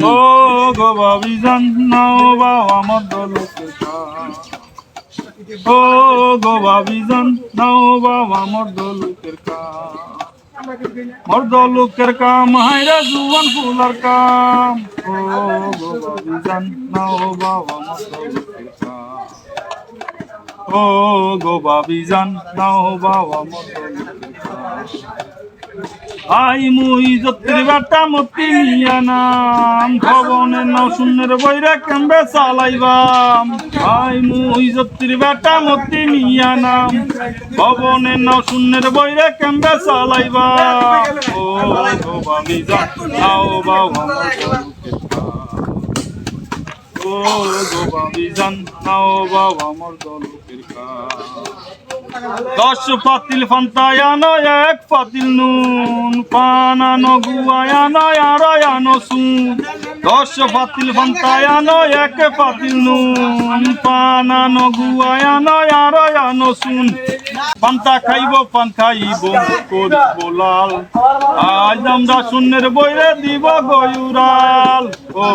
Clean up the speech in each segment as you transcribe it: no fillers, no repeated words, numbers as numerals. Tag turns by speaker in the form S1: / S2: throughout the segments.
S1: ও গো বাবিজান নাও বাবা মর্দলোকের কাম ও গো বাবিজান নাও বাবা মর্দলোকের কাম মর্দলোকের কাম হায়রা জুয়ান ফুলার কাম ও গো বাবিজান নাও বাবা মর্দলোকের কাম ও গো বাবিজান নাও বাবা মর্দলোকের কাম আই মুই যত্রি বাটা মতি নিয়া নাম ভবনের নাও শূন্যের বৈরা কেমবে চালাইবাম আই মুই যত্রি বাটা মতি নিয়া নাম ভবনের নাও শূন্যের বৈরা কেমবে চালাইবাম ও গো বাবিজান নাও বাবা মর্দলোকের কাম ও গো বাবিজান নাও বাবা মর্দলোকের কাম 10 পাতিল ফান্তায়ানো এক পাতিল নুন পানানো গুয়ায়ানো আরায়ানো সুন 10 পাতিল ফান্তায়ানো এক পাতিল নুন পানানো গুয়ায়ানো আরায়ানো সুন পান্তা খাইব পান খাইব করিব লাল আজ আমরা শূন্যের বইরে দিব গয়ুরাল ও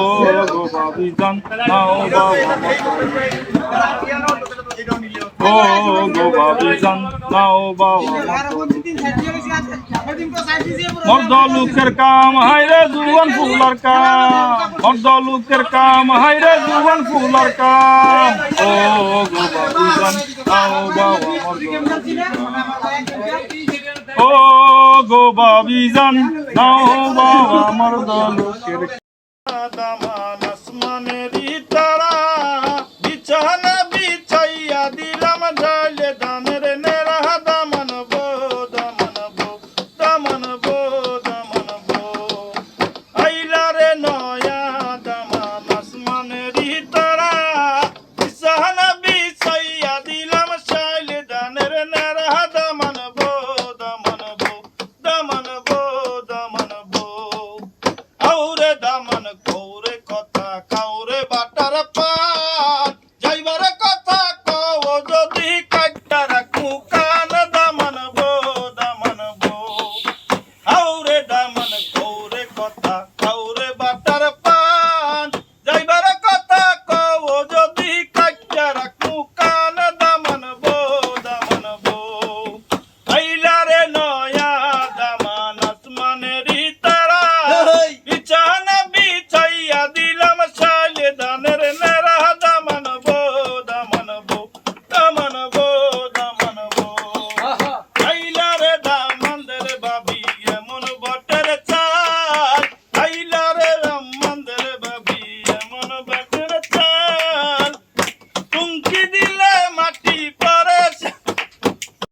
S1: গো বাবিজান নাও বাবা ও গো বাবিজান নাও বাবা মর্দলোকের কাম হায়রে জুয়ান ফুলার কাম মর্দলোকের কাম হায়রে জুয়ান ফুলার কাম ও গো বাবিজান নাও বাবা ও গো বাবিজান নাও বাবা মর্দলোকের কাম